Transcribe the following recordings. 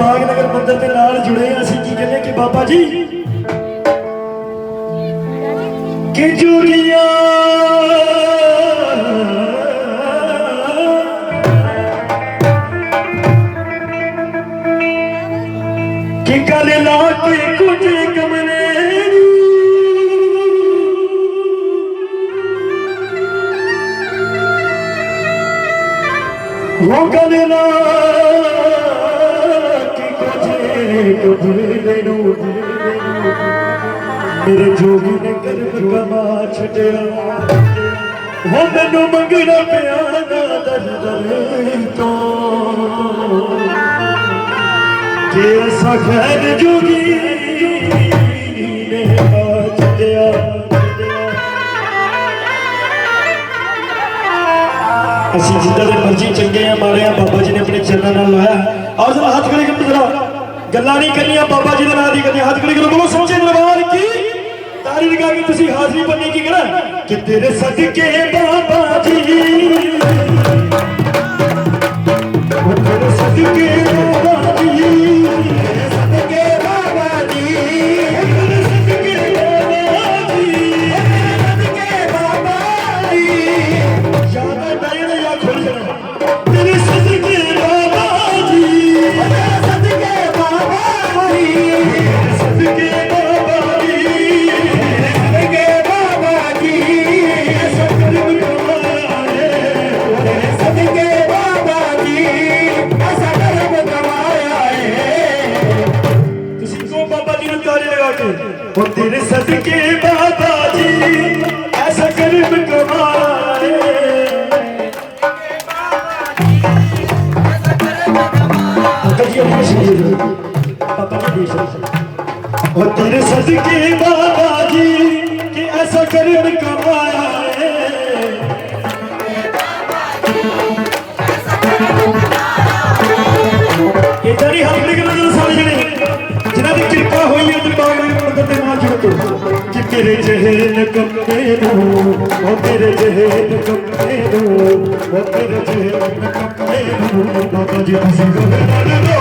सुहाग नगर मंदिर के नाल जुड़े असीं की कहने कि बाबा जी कि जोगिया कि गल ला के कुछ कमने वो गल ला मेरे जोगी ने गर्भ कमा छड़िया वो मैनू मंगना पिया दर तो कि ऐसा खैर जोगी ने छड़िया असी जिदा दे मर्जी चंगे हैं मारे हैं बाबा जी ने अपने चरणों नाल लाया आओ जरा हाथ खड़े कर जरा गल्लां नहीं करनियां बाबा जी दे नाम दी करनी हाथ खड़े करो बोलो सच्चे दरबार की तारी लगा के तुसी हाजरी बनने की करा कि तेरे सदके बाबा जी वो तेरे सदके बाबा जी तेरे सदके बाबा जी तेरे सदके बाबा जी याद आया ना या खोल जरा तेरे सदके बाबा जी तेरे सदके बाबा जी तेरे सदके बाबा जी तेरे सदके बाबा जी ऐसा कर्म कमाया तेरे सदके बाबा जी ऐसा कर्म कमाया है किसी को बाबा जी ने ताली लगा के वो तेरे सदके बाबा जी ऐसा कर्म कमाया है और तेरे सदके बाबा जी कि ऐसा कर्म कमाया है इधर ही हाथ लेकर नजर सारे जने जिन्हां दी कृपा हुई है दरबार मंदिर दे नाल जुड़ के कि तेरे जहन कम्मे नो ओ तेरे जहन कम्मे नो ओ तेरे जहन कम्मे नो बाबा जी तुसीं गले नाल रो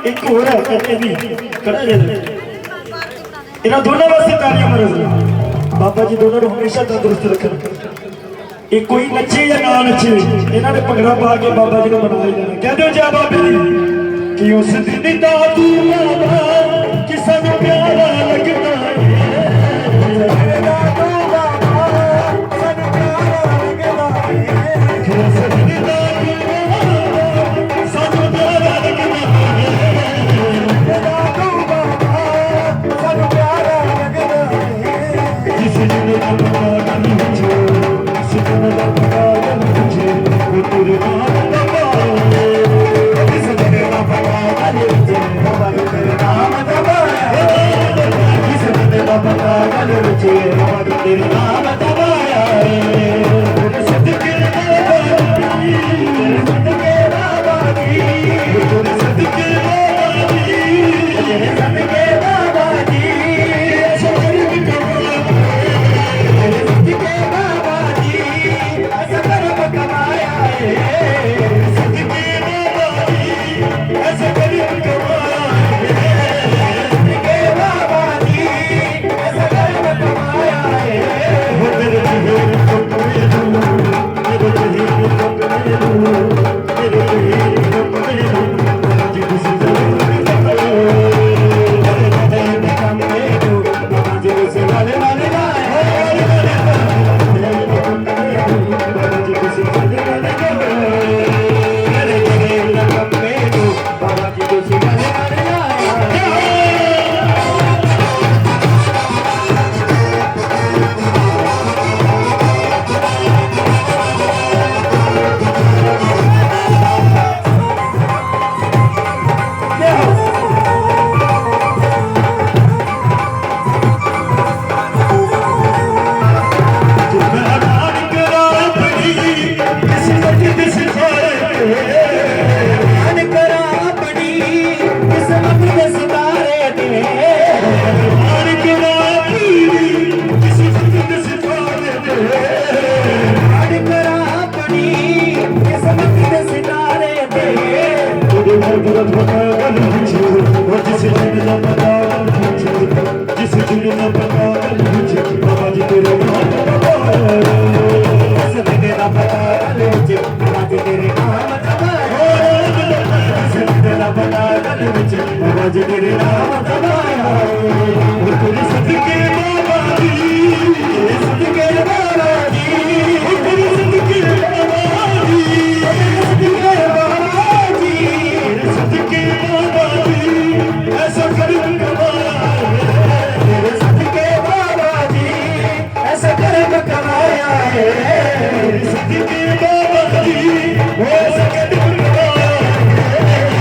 एक होर है इन्होंने दोनों वास्ते तालियां मारो बाबा जी दोनों को हमेशा तंदुरुस्त रखना एक कोई नचे या ना नचे इन्होंने भंगड़ा पा के बाबा जी को मना ही लेना कह दो जय बाबे जी कि उस दिन दा तू बाबा कि सानू प्यारा लगदा है तेरे नाम बचे बाबा जी तेरे नाम दबाया तेरे सदके बाबा जी तेरे सदके बाबा जी तेरे सदके बाबा जी तेरे सदके बाबा जी ऐसा करम कमाया तेरे सदके बाबा जी ऐसा करम कमाया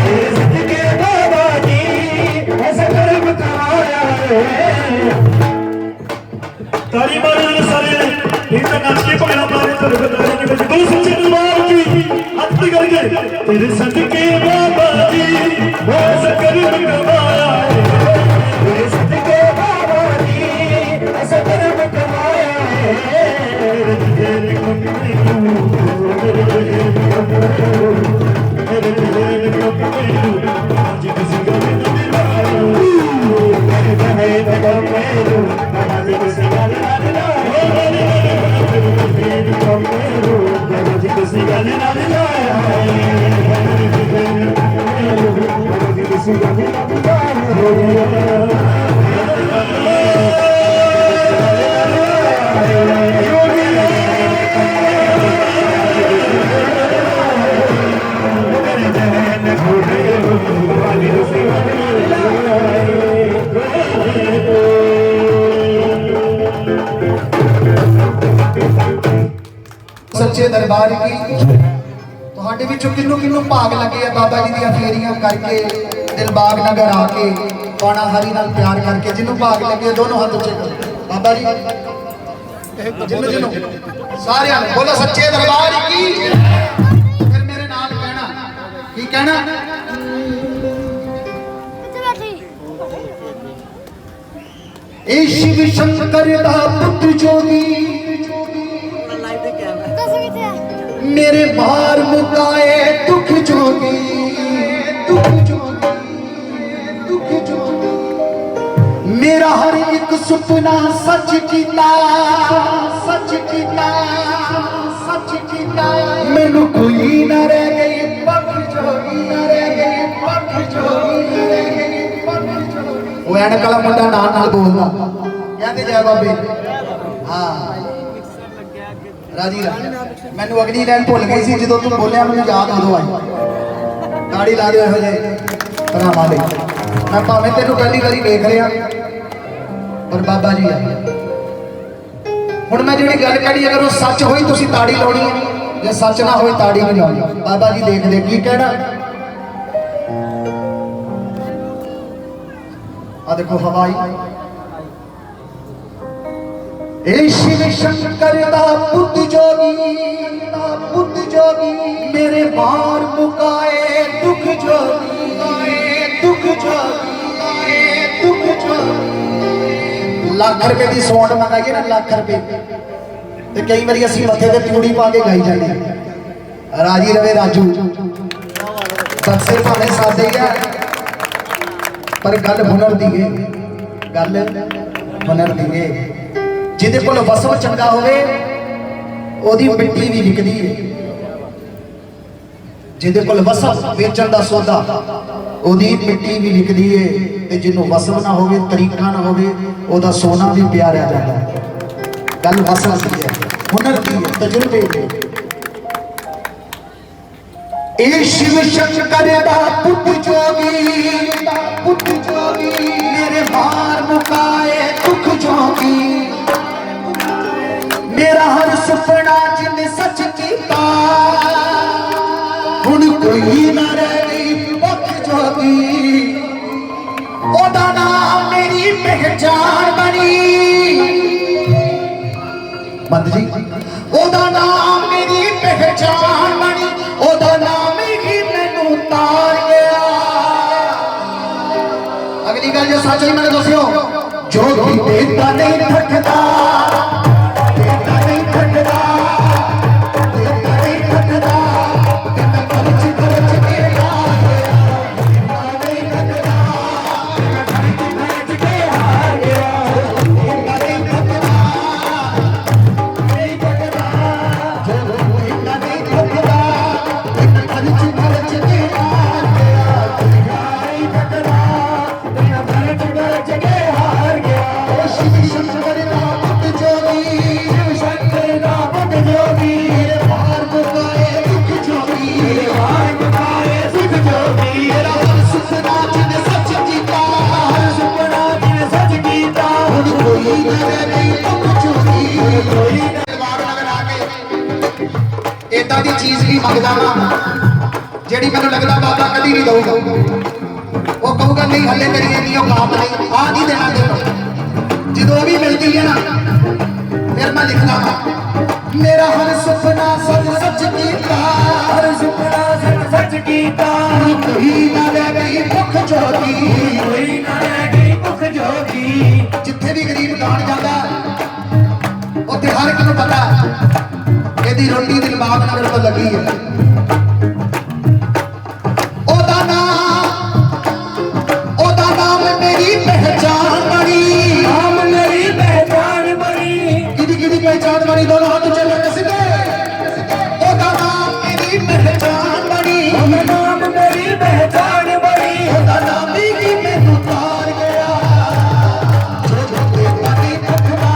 तेरे सदके बाबा जी ऐसा करम कमाया ताली मारो सारे इनका नाच के पकड़ा मारे तो बताने के बजे दो सच्चे दरबार की हाथ करके तेरे सदके बाबा जी वो सकल कमाया तेरे सदके बाबा जी ऐसा करम कमाया तेरे कमरे को मेरे तेरे कमरे को आज किसी का भी नहीं मिला मेरे कमरे को आज किसी का भी सच्चे दरबार की ਤੁਹਾਡੇ ਵਿੱਚੋਂ ਕਿੰਨੂੰ ਕਿੰਨੂੰ ਭਾਗ ਲੱਗੇ ਆ ਬਾਬਾ ਜੀ ਦੀਆਂ ਫੇਰੀਆਂ ਕਰਕੇ ਦਿਲਬਾਗ ਨਗਰ ਆ ਕੇ ਪਾਣਾ ਹਰੀ ਨਾਲ ਪਿਆਰ ਕਰਕੇ ਜਿਹਨੂੰ ਭਾਗ ਲੱਗੇ ਦੋਨੋਂ ਹੱਥ ਉੱਚੇ ਕਰੋ ਬਾਬਾ ਜੀ ਜਿਹਨੂੰ ਜਿਹਨੂੰ ਸਾਰਿਆਂ ਨੂੰ ਬੋਲੋ ਸੱਚੇ ਦਰਬਾਰ ਕੀ ਫਿਰ ਮੇਰੇ ਨਾਲ ਕਹਿਣਾ ਕੀ ਕਹਿਣਾ ਇਹ ਸ਼ਿਵ ਸ਼ੰਕਰ ਦਾ ਪੁੱਤ ਜੋਗੀ मेरे मार मुकाए दुख जोगी दुख जोगी दुख जोगी मेरा हर एक सुपना सच कीता सच कीता सच कीता मैनू कोई ना रह गई पख जोगी ना रह गई पख जोगी ना रह गई पख जोगी वो ऐनक वाला मुंडा नाल बोलदा कहते जय बाबे हाँ राजी मैनू अगली लाइन भुल गई सी जो तू बोलिया मैं याद उदो आई गाड़ी ला दो यहो भरावां दे मैं भावें तेनू पहली बारी देख लिया पर बाबा जी आ हुण मैं जिहड़ी गल करी अगर वो सच होई तुसीं ताड़ी लाउणी है जे सच ना होई ताड़ी नहीं लाउणी बाबा जी देख दे की कहना आ देखो हवा आई ए शिव शंकर दा पुत जोगी मेरे मार मुकाए दुख जोगी ਲੱਖ ਰੁਪਏ ਦੀ ਸੌਂਡ ਮੰਗਾਈਏ ਨਾ, ਲੱਖ ਰੁਪਏ ਤੇ ਕਈ ਵਾਰੀ ਅਸੀਂ ਮੱਥੇ ਤੇ ਪੂੜੀ ਪਾ ਕੇ ਗਾਈ ਜਾਂਦੇ ਰਾਜੀ ਰਵੇ ਰਾਜੂ ਬਕਸੇ ਭਾਵੇਂ ਸਾਦੇ ਆ ਪਰ ਗੱਲ ਹੁਨਰ ਦੀ ਏ, ਗੱਲ ਹੁਨਰ ਦੀ ਏ। ਜਿਹਦੇ ਕੋਲ ਵਸਵ ਚੰਗਾ ਹੋਵੇ ਉਹਦੀ ਮਿੱਟੀ ਵੀ ਵਿਕਦੀ ਏ, ਜਿਹਦੇ ਕੋਲ ਵਸਵ ਵੇਚਣ ਦਾ ਸੌਦਾ ਉਹਦੀ ਮਿੱਟੀ ਵੀ ਵਿਕਦੀ ਏ, ਤੇ ਜਿਹਨੂੰ ਵਸਵ ਨਾ ਹੋਵੇ ਤਰੀਕਾ ਨਾ ਹੋਵੇ ਉਹਦਾ ਸੋਨਾ ਵੀ ਪਿਆਰਿਆ ਜਾਂਦਾ ਹੈ। ਗੱਲ ਵਸਵ ਦੀ ਹੈ, ਹੁਨਰ ਦੀ ਹੈ, ਤਜਰਬੇ ਦੀ। ਇਹ शिव शंकर दा पुत जोगी मेरे मार मुकाए दुख जोगी मेरा हर सुपना जिन सच कीता हुण कोई ना रही मुख जोगी ओदा नाम मेरी पहचान बनी बंद जी ओदा नाम मेरी पहचान बनी ओदा नाम ही मैनू तार गया। अगली गल जो सच ही मैंने दसियो जो भी देता नहीं थकदा इदा दी चीज भी मंगदा ना जेड़ी मैनू लगदा बाबा कदी नहीं दऊगा, वो कहूगा नहीं हले मेरी इन्नी औकात नहीं, आ नहीं देना तेनू। जो भी मिलती है ना फिर मैं लिखना मेरा हर सुपना सच कीता कोई ना रह गई भुख जोगी जिथे भी गरीब गान जाता उत्थे हर एक नूं पता ਇਹਦੀ ਰੋਟੀ ਦਿਲਬਾਗ ਨਾਲ ਮੇਰੇ ਕੋਲ ਲੱਗੀ ਹੈ। ਉਹਦਾ ਨਾਮ ਮੇਰੀ ਪਹਿਚਾਨ ਬਣੀ ਕਿਹਦੀ ਪਹਿਚਾਨ ਬਣੀ ਦੋਨੋਂ ਹੱਥ ਚੱਲ ਕੇ ਸਿੱਧੇ ਉਹਦਾ ਨਾਮ ਮੇਰੀ ਪਹਿਚਾਨ ਬਣੀ ਉਹਦਾ ਨਾਮ ਹੀ ਮੈਨੂੰ ਤਾਰ ਗਿਆ ਜੋ ਦੇਤਾ ਨਹੀਂ ਥੱਕਦਾ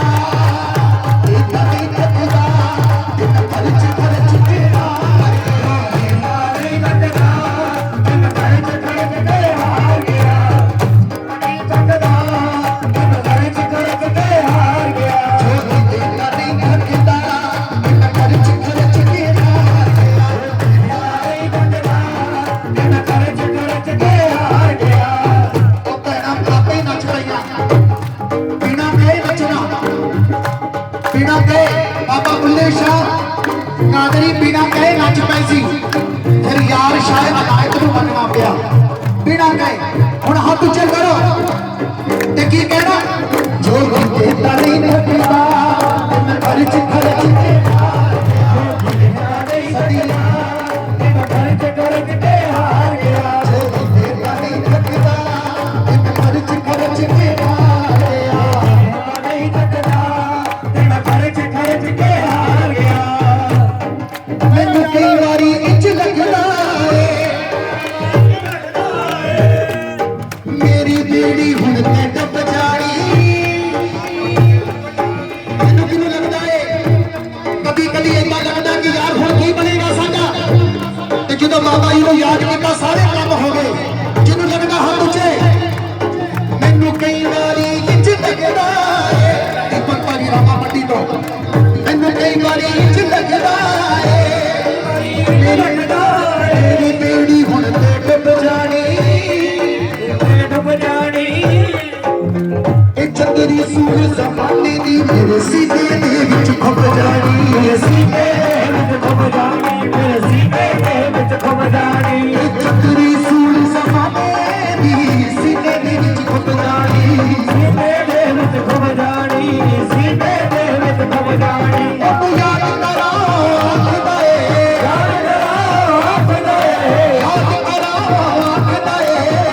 बाबा बुल्ले शाह कादरी बिना कहे नच पाई सी, फिर यार शायद अदायत नूं मनना पिया बिना कहे। हुण हाथ उच्चे करो ते की कहना जो भी देता नहीं थकदा खर्च के करके हार गया जो भी देता नहीं थकदा खर्च के हार गया नहीं थकदा मैनू कई बारी इंज लगदा मेरी बेड़ी हुण ते डब जानी ਇਹ ਚੰਦਰੀ ਸੂਰ ਜ਼ਮਾਨੇ ਦੀ ਮੇਰੇ ਸੀਨੇ ਦੇ ਵਿੱਚ ਖੁੱਭ ਜਾਣੀ ਮੇਰੇ ਸੀਨੇ ਦੇ ਵਿੱਚ ਖੁੱਭ ਜਾਣੀ ਮੇਰੇ ਸੀਨੇ ਦੇ ਵਿੱਚ ਖੁੱਭ ਜਾਣੀ ਇਹ ਚੰਦਰੀ ਸੂਰ ਜ਼ਮਾਨੇ ਦੀ ਸੀਨੇ ਦੇ ਵਿੱਚ ਖੁੱਭ ਜਾਣੀ ਸੀਨੇ ਦੇ ਵਿੱਚ ਖੁੱਭ ਜਾਣੀ ਸੀਨੇ ਦੇ ਵਿੱਚ ਖੁੱਭ ਜਾਣੀ ਉਹ ਯਾਦ ਕਰਾਂ ਆਖਦਾ ਏ ਯਾਦ ਕਰਾਂ ਆਖਦਾ ਏ ਯਾਦ ਕਰਾਂ ਆਖਦਾ ਏ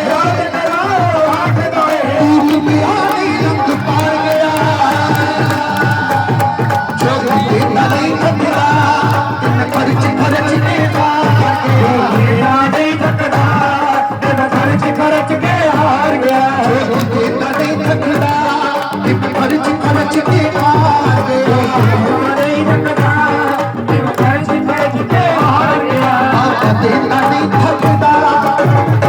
ਯਾਦ ਕਰਾਂ ਆਖਦਾ ਏ ਤੂੰ ਪਿਆ ਨਹੀਂ ਰੰਗ ਪਾਰ ਗਿਆ ਜੋ ਕਿਤੇ ਨਹੀਂ ਥੱਕਦਾ ਤਿੰਨ ਖਰਚ ਕੇ ਮੇਰਾ ਨਹੀਂ ਥੱਕਦਾ ਤੇ ਮੈਂ ਖਰਚ ਕੇ ਹਾਰ ਗਿਆ ਜੋ ਕਿਤੇ ਨਹੀਂ ਥੱਕਦਾ ਤਿੰਨ ਖਰਚ ਕੇ ਹਾਰ ਗਿਆ ਨਹੀਂ ਥੱਕਦਾ ਤੇ ਮੈਂ ਖਰਚ ਕੇ ਹਾਰ ਗਿਆ ਆਪ ਤੇ ਨਹੀਂ ਥੱਕਦਾ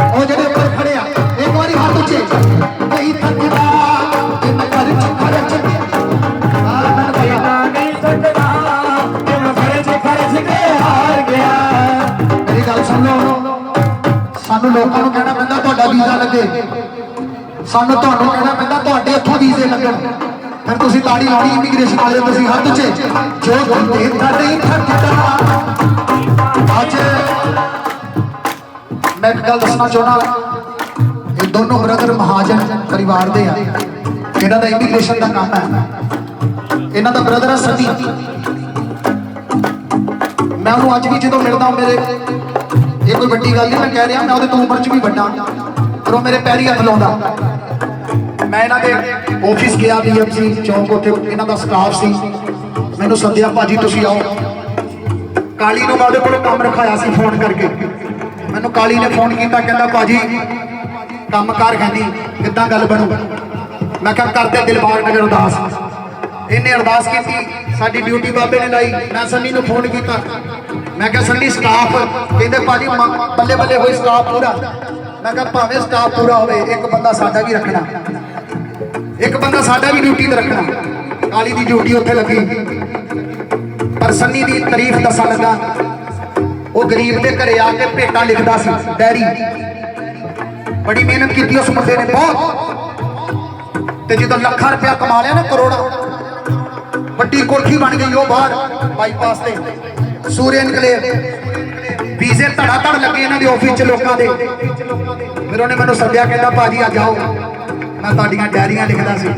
ਉਹ ਜਿਹੜੇ ਉੱਪਰ ਖੜੇ ਆ ਇੱਕ ਵਾਰੀ ਹੱਥ ਉੱਚੇ ਨਹੀਂ ਥੱਕਦਾ ਤਿੰਨ ਖਰਚ ਕੇ ਮੇਰਾ ਨਹੀਂ ਥੱਕਦਾ ਤੇ ਮੈਂ ਖਰਚ ਕੇ ਹਾਰ ਗਿਆ ਮੇਰੀ ਗੱਲ ਸੁਣ ਲਓ ਸਾਨੂੰ ਲੋਕਾਂ ਨੂੰ ਕਹਿਣਾ ਪੈਂਦਾ ਤੁਹਾਡਾ ਵੀਜ਼ਾ ਲੱਗੇ ਸਾਨੂੰ ਤੁਹਾਨੂੰ ਕਹਿਣਾ ਪੈਂਦਾ ਤੁਹਾਡੇ ਇੱਥੋਂ ਵੀਜ਼ੇ ਲੱਗਣ ਫਿਰ ਤੁਸੀਂ ਤਾੜੀ ਲਾਉਣੀ ਇਮੀਗ੍ਰੇਸ਼ਨ ਵਾਲੇ ਤੁਸੀਂ ਹੱਥ 'ਚ ਜੋ ਬੰਦੇ ਤਾਂ ਨਹੀਂ ਥੱਕਦਾ ਅੱਜ ਮੈਂ ਇੱਕ ਗੱਲ ਦੱਸਣਾ ਚਾਹੁੰਦਾ ਇਹ ਦੋਨੋਂ ਬ੍ਰਦਰ ਮਹਾਜਨ ਪਰਿਵਾਰ ਦੇ ਆ ਇਹਨਾਂ ਦਾ ਇਮੀਗ੍ਰੇਸ਼ਨ ਦਾ ਕੰਮ ਹੈ ਇਹਨਾਂ ਦਾ ਬ੍ਰਦਰ ਹੈ ਸਨੀ ਮੈਂ ਉਹਨੂੰ ਅੱਜ ਵੀ ਜਦੋਂ ਮਿਲਦਾ ਮੇਰੇ ਇਹ ਕੋਈ ਵੱਡੀ ਗੱਲ ਨਹੀਂ ਮੈਂ ਕਹਿ ਰਿਹਾ ਮੈਂ ਉਹਦੇ ਤੋਂ ਉਮਰ 'ਚ ਵੀ ਵੱਡਾ ਪਰ ਉਹ ਮੇਰੇ ਪੈਰੀ ਹੱਥ ਲਾਉਂਦਾ ਮੈਂ ਇਹਨਾਂ ਦੇ ਆਫਿਸ ਗਿਆ BMC ਚੌਂਕ ਉੱਥੇ ਇਹਨਾਂ ਦਾ ਸਟਾਫ ਸੀ ਮੈਨੂੰ ਸੱਦਿਆ ਭਾਜੀ ਤੁਸੀਂ ਆਓ ਕਾਲੀ ਨੂੰ ਮੈਂ ਉਹਦੇ ਕੋਲ ਕੰਮ ਰਖਾਇਆ ਸੀ ਫੋਨ ਕਰਕੇ ਮੈਨੂੰ ਕਾਲੀ ਨੇ ਫੋਨ ਕੀਤਾ ਕਹਿੰਦਾ ਭਾਜੀ ਕੰਮ ਕਾਰ ਕਹਿੰਦੀ ਕਿੱਦਾਂ ਗੱਲ ਬਣੂ ਮੈਂ ਕਿਹਾ ਕਰਦੇ ਦਿਲਬਾਗ ਨਗਰ ਅਰਦਾਸ ਇਹਨੇ ਅਰਦਾਸ ਕੀਤੀ ਸਾਡੀ ਡਿਊਟੀ ਬਾਬੇ ਨੇ ਲਾਈ ਮੈਂ ਸੰਨੀ ਨੂੰ ਫੋਨ ਕੀਤਾ ਮੈਂ ਕਿਹਾ ਸੰਨੀ ਸਟਾਫ ਕਹਿੰਦੇ ਭਾਜੀ ਬੱਲੇ ਬੱਲੇ ਹੋਈ ਸਟਾਫ ਪੂਰਾ ਮੈਂ ਕਿਹਾ ਭਾਵੇਂ ਸਟਾਫ ਪੂਰਾ ਹੋਵੇ ਇੱਕ ਬੰਦਾ ਸਾਡਾ ਵੀ ਰੱਖਣਾ ਇੱਕ ਬੰਦਾ ਸਾਡਾ ਵੀ ਡਿਊਟੀ ਤੇ ਰੱਖਣਾ ਕਾਲੀ ਦੀ ਡਿਊਟੀ ਉੱਥੇ ਲੱਗੀ ਪਰ ਸੰਨੀ ਦੀ ਤਾਰੀਫ ਦੱਸਣ ਲੱਗਾ ਉਹ ਗਰੀਬ ਦੇ ਘਰੇ ਆ ਕੇ ਭੇਟਾਂ ਲਿਖਦਾ ਸੀ ਡੈਰੀ ਬੜੀ ਮਿਹਨਤ ਕੀਤੀ ਉਸ ਮੁੰਡੇ ਨੇ ਬਹੁਤ ਤੇ ਜਦੋਂ ਲੱਖਾਂ ਰੁਪਇਆ ਕਮਾ ਲਿਆ ਨਾ ਕਰੋੜਾਂ ਵੱਡੀ ਕੋਠੀ ਬਣ ਗਈ ਉਹ ਬਾਹਰ ਬਾਈਪਾਸ ਤੇ ਸੂਰਿਆ ਨਿਕਲੇ ਵੀਜ਼ੇ ਧੜਾ ਧੜ ਲੱਗੇ ਇਹਨਾਂ ਦੇ ਆਫਿਸ 'ਚ ਲੋਕਾਂ ਦੇ ਫਿਰ ਉਹਨੇ ਮੈਨੂੰ ਸੱਦਿਆ ਕਹਿੰਦਾ ਭਾਜੀ ਅੱਜ ਆਓ ਮੈਂ ਤੁਹਾਡੀਆਂ ਡਾਇਰੀਆਂ ਲਿਖਦਾ ਸੀ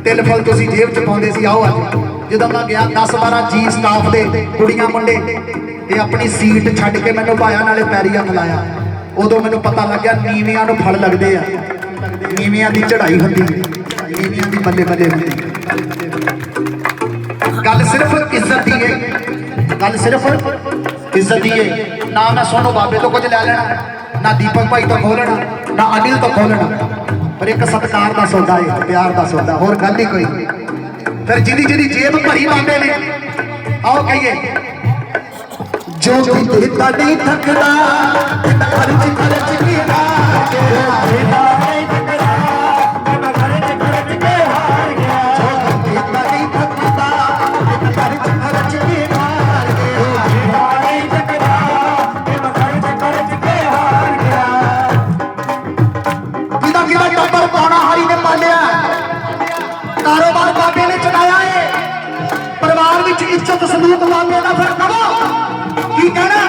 ਤਿਲਫਲ ਤੁਸੀਂ ਜੇਬ 'ਚ ਪਾਉਂਦੇ ਸੀ ਆਓ ਅੱਜ ਜਦੋਂ ਮੈਂ ਗਿਆ 10-12 ਜੀ ਸਟਾਫ ਦੇ ਕੁੜੀਆਂ ਮੁੰਡੇ ਤੇ ਆਪਣੀ ਸੀਟ ਛੱਡ ਕੇ ਮੈਨੂੰ ਭਾਇਆ ਨਾਲੇ ਪੈਰੀ ਹੱਥ ਲਾਇਆ ਉਦੋਂ ਮੈਨੂੰ ਪਤਾ ਲੱਗਿਆ ਨੀਵਿਆਂ ਨੂੰ ਫਲ ਲੱਗਦੇ ਆ ਨੀਵਿਆਂ ਦੀ ਚੜ੍ਹਾਈ ਹੁੰਦੀ ਨੀਵਿਆਂ ਦੀ ਬੱਲੇ ਬੱਲੇ ਹੁੰਦੀ ਗੱਲ ਸਿਰਫ ਇੱਜ਼ਤ ਦੀ ਹੈ ਗੱਲ ਸਿਰਫ ਇੱਜ਼ਤ ਦੀ ਹੈ ਨਾ ਮੈਂ ਸੋਨੂ ਬਾਬੇ ਤੋਂ ਕੁਝ ਲੈ ਲੈਣਾ ਨਾ ਦੀਪਕ ਭਾਈ ਤੋਂ ਖੋਹ ਲੈਣਾ ਨਾ ਅਨਿਲ ਤੋਂ ਖੋਹ ਲੈਣਾ ਪਰ ਇੱਕ ਸਤਿਕਾਰ ਦਾ ਸੌਦਾ ਹੈ ਪਿਆਰ ਦਾ ਸੌਦਾ ਹੋਰ ਗੱਲ ਹੀ ਕੋਈ ਫਿਰ ਜਿਹਦੀ ਜੇਬ ਭਰੀ ਬਾਬੇ ਨੇ ਆਓ ਕਹੀਏ ਜੋ ਕਿਤੇ ਤਾਂ ਨਹੀਂ ਥੱਕਦਾ ਖਰਚ ਕੇ ਹਾਰ ਗਿਆ ਨਹੀਂ ਥੱਕਦਾ ਤੇ ਮੈਂ ਖਰਚ ਕੇ ਹਾਰ ਗਿਆ ਜੋ ਕਿਤੇ ਤਾਂ ਨਹੀਂ ਥੱਕਦਾ ਖਰਚ ਕੇ ਹਾਰ ਗਿਆ ਨਹੀਂ ਥੱਕਦਾ ਤੇ ਮੈਂ ਖਰਚ ਕੇ ਹਾਰ ਗਿਆ ਕਿਹਦਾ ਟੱਬਰ ਪਾਉਣਾ ਹਰੀ ਨੇ ਪਾਲਿਆ ਕਾਰੋਬਾਰ ਬਾਬੇ ਨੇ ਚਲਾਇਆ ਏ ਪਰਿਵਾਰ ਵਿੱਚ ਇੱਜ਼ਤ ਸਲੂਕ ਬਾਬੇ ਦਾ ਫਿਰ ਕਹੋ ਕੀ ਕਹਿਣਾ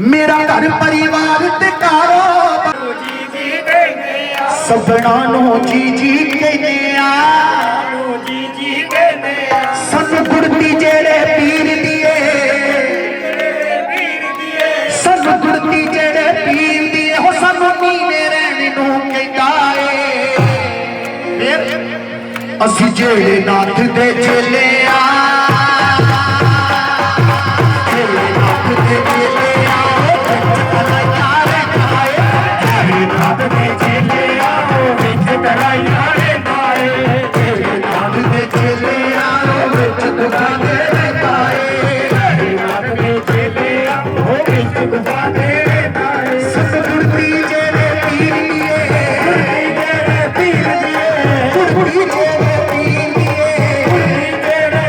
ਮੇਰਾ ਘਰ ਪਰਿਵਾਰ ਤੇ ਕਾਰੋਬਾਰ ਜੀ ਜੀ ਕਹਿੰਦੇ ਆ ਸਭਨਾ ਨੂੰ ਜੀ ਜੀ ਕਹਿੰਦੇ ਆ ਜੀ ਜੀ ਕਹਿੰਦੇ ਆ ਸਾਨੂੰ ਗੁਰਤੀ ਜਿਹੜੇ ਪੀਰ ਦੀਏ ਵੀਰ ਦੀਏ ਸਾਨੂੰ ਗੁਰਤੀ ਜਿਹੜੇ ਪੀਰ ਦੀਏ ਹੋ ਸਾਨੂੰ ਨੀਵੇਂ ਰਹਿਣ ਨੂੰ ਕਹਿੰਦਾ ਏ ਅਸੀਂ ਜਿਹੜੇ ਨਾਥ ਦੇ ਚੇਲੇ ਆ ਜਿਹੜੇ ਨਾਥ ਦੇ ਚੇਲੇ ਆ ਨਾਥ ਦੇ ਚੇਲੇ ਆਓ ਵਿੱਚ ਕਰਾਈਆਂ ਰੇ ਨਾਏ ਨਾਥ ਦੇ ਚੇਲੇ ਆ ਵਿੱਚ ਦੁਆ ਦੇ ਗਾਏ ਨਾਥ ਦੇ ਚੇਲੇ ਆਓ ਵਿੱਚ ਗੁਫਾ ਦੇ ਨਾਏ ਸਤਿਗੁਰਤੀ ਜਿਹੜੇ ਪੀਰ ਦੀਏ ਜਿਹੜੇ ਪੀਰ ਦੀਏ ਗੁਰਤੀ ਜਿਹੜੇ ਪੀਰ ਦੀਏ ਜਿਹੜੇ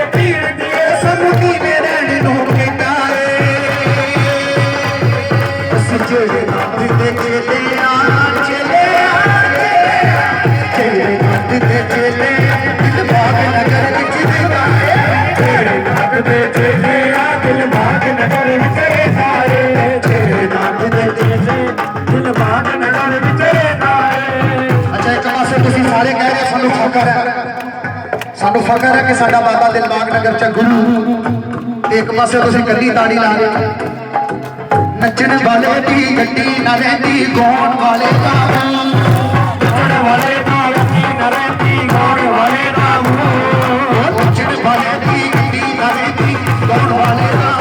नगर विचरता है। अच्छा एक पासे तुसीं सारे कह रहे सानू फकर है, सानू फकर है कि साडा बाबा दिलबाग नगर च गुरु, ते एक पासे तुसीं कल्ली ताड़ी ला रहे हो। नचण वाले दी गड्डी ना रहिंदी गाउण वाले दा गाउण वाले दा गड्डी ना रहिंदी गाउण वाले दा मूंह। नचण वाले दी गड्डी ना रहिंदी गाउण वाले दा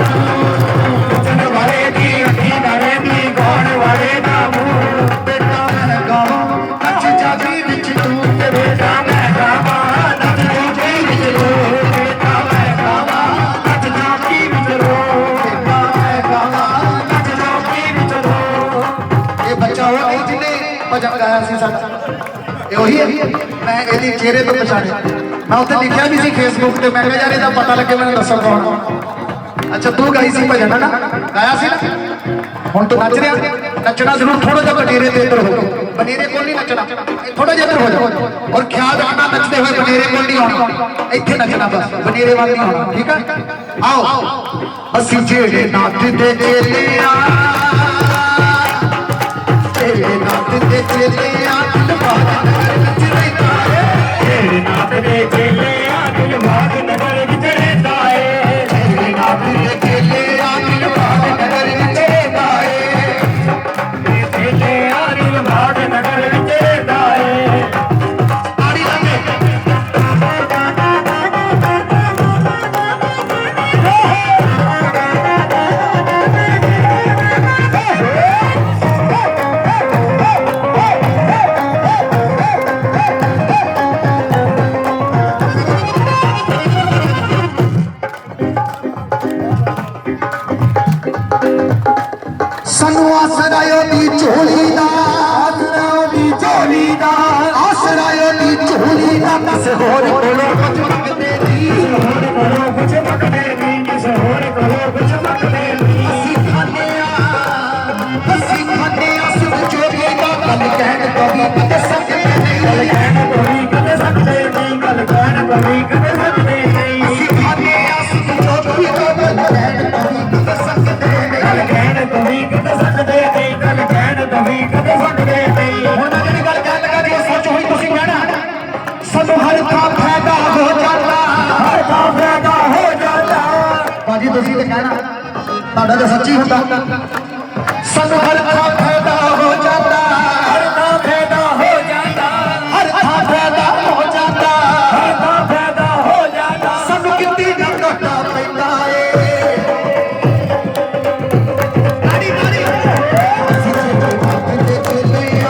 नचण वाले दी गड्डी ना रहिंदी गाउण वाले दा मूंह। बेटा मैं गावां नच जागी विच तू ते बेटा मैं गावां नच जागी विच तू। बेटा मैं गावां नच जागी विच तू। बेटा मैं गावां नच जागी विच तू। ये बच्चा वो नहीं जिन्हें भजन गाया सी साਡਾ, ਇਹ ਉਹੀ ਹੈ। ਮੈਂ ਇਹਦੀ ਚਿਹਰੇ ਤੋਂ ਪਛਾਣਿਆ, ਮੈਂ ਉੱਥੇ ਲਿਖਿਆ ਵੀ ਸੀ ਫੇਸਬੁੱਕ ਤੇ, ਮੈਂ ਕਿਹਾ ਯਾਰ ਇਹਦਾ ਪਤਾ ਲੱਗੇ ਮੈਨੂੰ ਦੱਸੋ ਕੌਣ। ਅੱਛਾ ਤੂੰ ਗਾਈ ਸੀ ਭਜਨ ਨਾ, ਗਾਇਆ ਸੀ ਨਾ, ਹੁਣ ਤੂੰ ਨੱਚ ਰਿਹਾ। ਨੱਚਣਾ ਜ਼ਰੂਰ ਥੋੜਾ ਜਿਹਾ ਬਨੇਰੇ ਤੇ ਇੱਧਰ ਹੋ, ਬਨੇਰੇ ਕੋਲ ਨਹੀਂ ਨੱਚਣਾ, ਥੋੜਾ ਜਿਹਾ ਇੱਧਰ ਹੋ ਜਾ। ਔਰ ਖਿਆਲ ਰੱਖਣਾ ਨੱਚਦੇ ਹੋਏ ਬਨੇਰੇ ਕੋਲ ਨਹੀਂ ਆਉਣਾ, ਇੱਥੇ ਨੱਚਣਾ ਬਸ, ਬਨੇਰੇ ਵੱਲ ਨਹੀਂ ਆਉਣਾ, ਠੀਕ ਹੈ। ਆਓ ਅਸੀਂ ਜਿਹੜੇ ਨਾਥ ਦੇ ਚੇਲੇ ਆ, तेरे नाथ दे चेले आ दिलबाग नगर विच रहिंदा है। तेरे नाथ दे चेले आ दिलबाग नगर विच रहिंदा है। तेरे नाथ दे चेले आ दिलबाग नगर विच रहिंदा है। तेरे चेले आ दिलबाग नगर विच रहिंदा है। ताड़ी लाके ਸਾਨੂੰ ਆਸਰਾ ਉਹਦੀ ਝੋਲੀ ਦਾ, ਆਸਰਾ ਉਹਦੀ ਝੋਲੀ ਦਾ, ਆਸਰਾ ਉਹਦੀ ਝੋਲੀ ਦਾ। ਕਿਸੇ ਹੋਰ ਕੋਲੋਂ ਕੁਝ ਮੰਗਦੇ ਨਹੀਂ, ਹੋਰ ਕੋਲੋਂ ਕੁਝ ਮੰਗਦੇ ਨਹੀਂ, ਕਿਸੇ ਹੋਰ ਕੋਲੋਂ ਕੁਝ ਮੰਗਦੇ ਨਹੀਂ। ਅਸੀਂ ਖਾਂਦੇ ਆ ਸੁਖ ਜੋਗੀ ਦਾ, ਗੱਲ ਕਹਿਣ ਤੋਂ ਵੀ ਕਿਤੇ ਸਕਦੇ ਗੱਲ ਨਹੀਂ। ਕਹਿਣ ਤੋਂ ਵੀ ਕਦੇ ਸਕਦੇ ਨਹੀਂ, ਗੱਲ ਕਹਿਣ ਤੋਂ ਵੀ ਕਦੇ ਸਕਦੇ ਨਹੀਂ। ਅਸੀਂ ਖਾਂਦੇ ਆ ਸੁਖ ਜੋਗੀ ਦਾ, ਗੱਲ ਕਹਿਣ ਤੋਂ ਵੀ ਕਿਤੇ ਸਕਦੇ ਨਹੀਂ। ਗੱਲ ਕਹਿਣ ਤੋਂ ਵੀ ਕਦੇ ਸਕਦੇ ਨਹੀਂ, ਗੱਲ ਕਹਿਣ ਤੋਂ ਵੀ ਕਦੇ ਸਕਦੇ ਨਹੀਂ। ਹੁਣ ਮੈਂ ਜਿਹੜੀ ਗੱਲ ਕਹਿਣ ਲੱਗਾ ਜੀ ਸੱਚ ਹੋਈ, ਤੁਸੀਂ ਕਹਿਣਾ ਸਾਨੂੰ ਹਰ ਥਾਂ ਫਾਇਦਾ ਹੋ ਜਾਂਦਾ, ਹਰ ਥਾਂ ਫਾਇਦਾ ਹੋ ਜਾਂਦਾ। ਭਾਜੀ ਤੁਸੀਂ ਤੇ ਕਹਿਣਾ ਤੁਹਾਡਾ ਤਾਂ ਸੱਚੀ ਹੁੰਦਾ। ਸਾਨੂੰ ਹਰ ਥਾਂ ਫਾਇਦਾ ਹੋ ਜਾਂਦਾ, ਹਰ ਥਾਂ ਫਾਇਦਾ ਹੋ ਜਾਂਦਾ। ਹਰ ਥਾਂ ਫਾਇਦਾ ਹੋ ਜਾਂਦਾ, ਹਰ ਥਾਂ ਫਾਇਦਾ ਹੋ ਜਾਂਦਾ। ਸਾਨੂੰ ਕਿਤੇ ਨਾ ਘਾਟਾ ਪੈਂਦਾ ਏ। ਤਾੜੀ ਤਾੜੀ ਅਸੀਂ ਤੇਰੇ ਨਾਥ ਦੇ ਚੇਲੇ ਆ,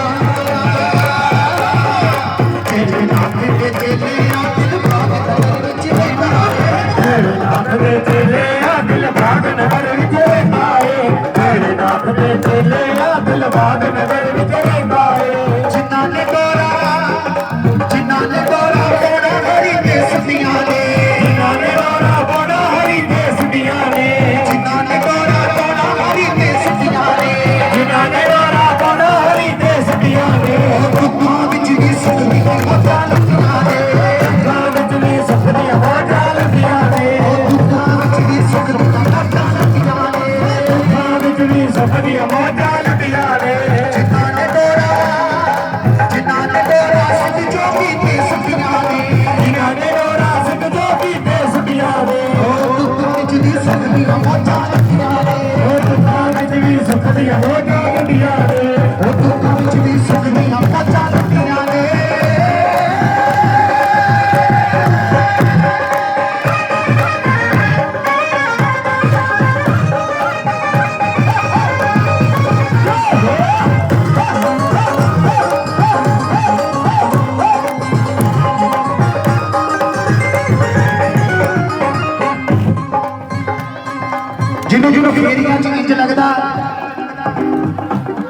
ਤੇਰੇ ਨਾਥ ਦੇ ਚੇਲੇ ਆ, ਦਿਲਬਾਗ ਨਗਰ ਵਿੱਚ ਰਹਿੰਦਾ ਏ। ਤੇਰੇ ਨਾਥ ਦੇ ਚੇਲੇ ਆ ਦਿਲਬਾਗ ਨਗਰ ਵਿੱਚ ਰਹਿੰਦਾ ਏ। ਤੇਰੇ ਨਾਥ ਦੇ ਚੇਲੇ ਆ ਦਿਲਬਾਗ ਨਗਰ ਵਿੱਚ ਰਹਿੰਦਾ ਏ। ਜਿਨ੍ਹਾਂ ਨੇ ਗੋਰਾ ਗੋਰਾ ਹਰੀ ਦੇ ਸਤੀਆਂ ਨੇ, ਜਿਨ੍ਹਾਂ ਨੇ ਗੋਰਾ ਬੋੜਾ ਹਰੀ ਦੇ ਸੁਡੀਆਂ ਨੇ। ਜਿਨ੍ਹਾਂ ਨੇ ਗੋਰਾ ਹਰੀ ਦੇ ਸਤੀਆਂ ਨੇ, ਜਿਨ੍ਹਾਂ ਨੇ ਗੋਰਾ ਬੋੜਾ ਹਰੀ ਦੇ ਸੁਡੀਆਂ ਨੇ। ਦੁੱਖਾਂ ਵਿੱਚ ਵੀ ਸੁੱਖ ਦੀਆਂ ਮੋਜਾਂ ਲੱਗੀਆਂ ਨੇ, ਦੁੱਖਾਂ ਵਿੱਚ ਵੀ ਸੁੱਖ ਦੀਆਂ ਮੌਜਾਂ ਲੱਗੀਆਂ ਨੇ। ਦੁੱਖਾਂ ਵਿੱਚ ਵੀ ਸੁੱਖ ਦੀਆਂ ਮੋਜਾਂ ਲੱਗੀਆਂ ਨੇ। ਦੁੱਖਾਂ ਵਿੱਚ ਵੀ ਸੁੱਖ ਦੀਆਂ ਮੌਜਾਂ ਲੱਗੀਆਂ ਨੇ। ਜਿਨ੍ਹਾਂ ਨੇ ਗੋਰਾ ਸਿੰਘ ਜੋਗੀ ਤੇ ਸਤੀਆਂ ਨੇ, ਜਿਨ੍ਹਾਂ ਨੇ ਗੋਰਾ ਸਿੰਘ ਜੋਗੀ ਤੇ ਸੁਡੀਆਂ ਨੇ। ਦੁੱਖਾਂ ਵਿੱਚ ਵੀ ਸੁੱਖ ਦੀਆਂ ਮੋਜਾਂ ਲੱਗੀਆਂ ਨੇ, ਦੁੱਖਾਂ ਵਿੱਚ ਵੀ ਸੁੱਖ ਦੀਆਂ ਮੌਜਾਂ ਲੱਗੀਆਂ ਨੇ। ਦੁੱਖਾਂ ਵਿੱਚ ਵੀ ਸੁੱਖ ਦੀਆਂ ਮੋਜਾਂ ਲੱਗੀਆਂ ਨੇ। ਜਿਹਨੂੰ ਫੇਰੀਆਂ ਚ ਇੰਜ ਲੱਗਦਾ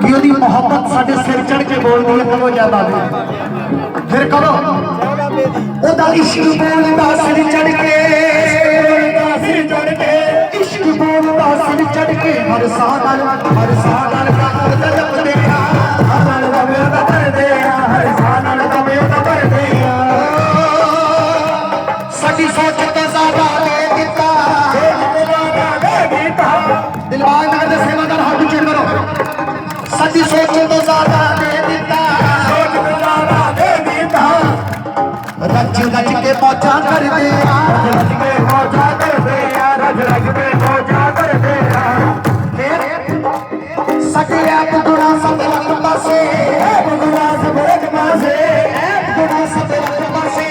ਕਿ ਉਹਦੀ ਮੁਹੱਬਤ ਸਾਡੇ ਸਿਰ ਚੜ ਕੇ ਬੋਲਦੀ ਹੈ, ਕਦੋਂ ਜ਼ਿਆਦਾ ਦੇ ਫਿਰ ਕਦੋਂ ਉਹਦਾ ਇਸ਼ਕ ਬੋਲਦਾ ਸਿਰ ਚੜ ਕੇ, ਸਿਰ ਚੜ ਕੇ ਇਸ਼ਕ ਬੋਲਦਾ ਸਿਰ ਚੜ ਕੇ, ਹਰ ਸਾਹ ਨਾਲ ਕਾਹਰ ਦਾ ਜਪਦੇ ਆ, ਹਰ ਨਾਲ ਦਾ ਵਿਆਹ ਕਰਦੇ ਆ। ਹਰ ਸਾਹ ਨਾਲ ਦਾ ਵਿਆਹ ਕਰਦੇ ਆ। ਸਾਡੀ ਸੋਚ ਤੋਂ ਜ਼ਿਆਦਾ ਦੇ ਦਿੱਤਾ। ਦਿੱਤਾ ਦਿਲਬਾਗ ਨਗਰ ਦੇ ਸੇਵਾਦਾਰ ਹੱਥ ਉੱਚੇ ਕਰੋ। ਸਾਡੀ ਸੋਚ ਤੋਂ ਜ਼ਿਆਦਾ ਕਰਦੇ ਆ रज के मौजा करते आ रज के मौजा करते आ सके आप गुना सब रख पासे बगुला सब रख पासे गुना सब रख पासे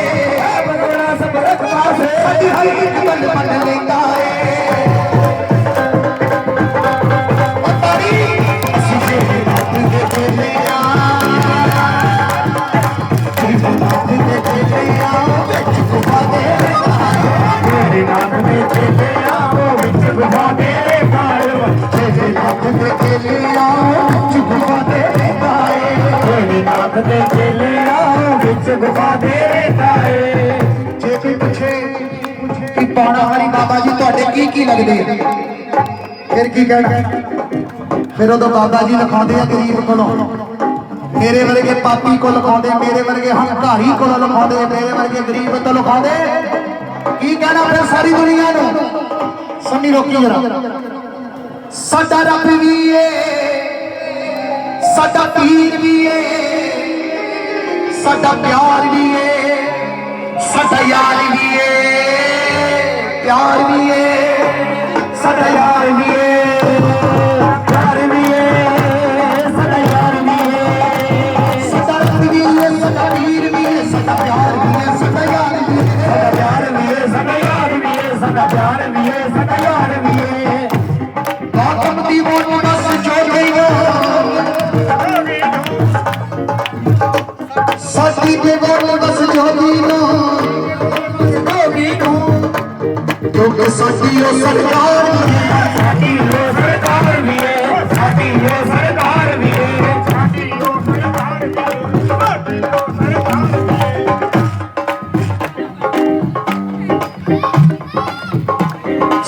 बगुला सब रख पासे साडी हर एक बल बन लेंदा है तारी ਅਸੀਂ ਜੇ ਰਾਤ ਦੇ ਚੇਲੇ ਆ ਰਾਤ ਦੇ ਚੇਲੇ ਆ ਵਿੱਚ ਗੁਫਾ ਦੇ तेरे नाथ में चले आओ बिच गुफा तेरे काल ਤੇਰੇ ਨਾਥ ਦੇ ਚੇਲੇ ਆ ਵਿੱਚ ਗੁਫਾ ਦੇ ਤਾਏ तेरे नाथ में चले आओ बिच गुफा तेरे ताए ਜੇ ਕੋਈ ਪੁੱਛੇ ਕਿ ਪਾਣਾ ਹਰੀ ਬਾਬਾ ਜੀ ਤੁਹਾਡੇ ਕੀ ਲੱਗਦੇ ਆ ਫਿਰ ਕੀ ਕਹਿਣਾ ਫਿਰ ਉਦੋਂ ਬਾਬਾ ਜੀ ਲਿਖਾਉਂਦੇ ਆ ਗਰੀਬ ਕੋਲੋਂ ਮੇਰੇ ਵਰਗੇ ਪਾਪੀ ਕੋਲ ਲਿਖਾਉਂਦੇ ਮੇਰੇ ਵਰਗੇ ਹੰਕਾਰੀ ਕੋਲ ਲਿਖਾਉਂਦੇ ਮੇਰੇ ਵਰਗੇ ਗਰੀਬ ਤੋਂ ਲਿਖਾਉਂਦੇ ਕੀ ਕਹਿਣਾ ਫਿਰ ਸਾਰੀ ਦੁਨੀਆ ਨੂੰ ਸੁਣੀ ਰੋਕੀ ਜਰਾ ਸਾਡਾ ਰੱਬ ਵੀ ਏ ਸਾਡਾ ਪੀਰ ਵੀ ਏ ਸਾਡਾ ਪਿਆਰ ਵੀ ਏ ਸਾਡਾ ਯਾਰ ਵੀ ਏ ਪਿਆਰ ਵੀ ਏ ਸਾਡਾ ਯਾਰ ਵੀ ਏ प्यार भी है सदा यार भी है ਸਾਡਾ ਰੱਬ ਵੀ ਏ ਸਾਡਾ ਪੀਰ ਵੀ ਏ ਸਾਡਾ ਪਿਆਰ ਵੀ ਏ ਸਾਡਾ ਯਾਰ ਵੀ ਏ सदा प्यार भी है सदा यार भी है सदा प्यार भी है सदा यार भी है ਗੌਤਮ ਦੀ ਮੋਟ ਬਸ ਜੋ ਗਈਓ ਸਾਡੀ ਤੇ ਬੋਲ ਬਸ ਜੋਗੀ ਨੂੰ ਜੋਗੀ ਨੂੰ ਕਿਉਂਕਿ ਸਾਡੀ ਉਹ ਸਰਕਾਰ ਵੀ ਹੈ साडी वो सरकार भी है साडी वो सरकार भी है साडी वो सरकार भी है साडी वो सरकार भी है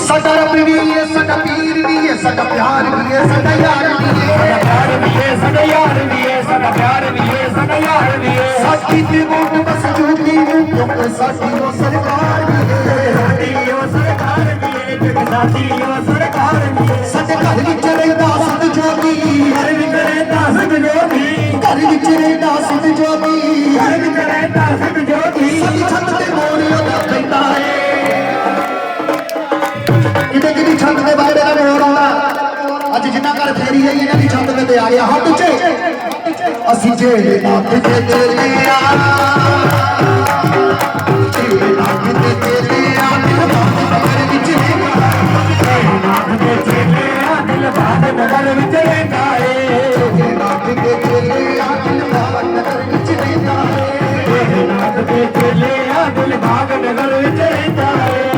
ਸਾਡਾ ਰੱਬ ਵੀ ਏ ਸਾਡਾ ਪੀਰ ਵੀ ਏ ਸਾਡਾ ਪਿਆਰ ਵੀ ਏ ਸਾਡਾ ਯਾਰ ਵੀ ਏ प्यार भी है सदा यार भी है सदा प्यार भी है सदा यार भी है ਸਾਡੀ ਤੇ ਵੋਟ ਬਸ ਜੋਗੀ ਨੂੰ ਕਿਉਂਕਿ ਸਾਡੀ ਉਹ ਸਰਕਾਰ ਵੀ ਹੈ साडी वो सरकार भी है साडी वो सरकार भी है ਸਾਡੇ ਘਰ ਵਿੱਚ ਰਹਿੰਦਾ ਸਤ ਜੋਗੀ घर विच रहता सत जोगी ਘਰ ਵਿੱਚ ਰਹਿੰਦਾ ਸਤ ਜੋਗੀ घर विच रहता सत जोगी ਸਾਡੀ ਛੱਤ ਤੇ ਮੋਰ ਉਹਦਾ ਪੈਂਦਾ ਏ ਕਿਹਦੀ ਛੱਤ ਦੇ ਬਾਹਰ ਦਾ ਮੋਰ ਆਉਂਦਾ ਅੱਜ ਜਿੰਨਾ ਘਰ ਫੇਰੀ ਆਈ ਇਹਨਾਂ ਦੀ ਛੱਤ ਤੇ ਆ ਗਿਆ ਹੱਥ 'ਚ ਅਸੀਂ ਜਿਹੜੇ ਨਾਥ ਦੇ ਚੇਲੇ ਆ ਜਿਹੜੇ ਨਾਥ ਦੇ ਚੇਲੇ ਆ ਦਿਲ ਵਿੱਚ नाथ दे चेले आ दिल बाद नगर विच रहंदा ए ਨਾਥ ਦੇ ਚੇਲੇ ਆ ਦਿਲ ਬਾਬਾ ਨਗਰ ਵਿੱਚ ਰਹਿੰਦਾ ਏ नाथ दे चेले आ दिल बाग नगर विच रहंदा ए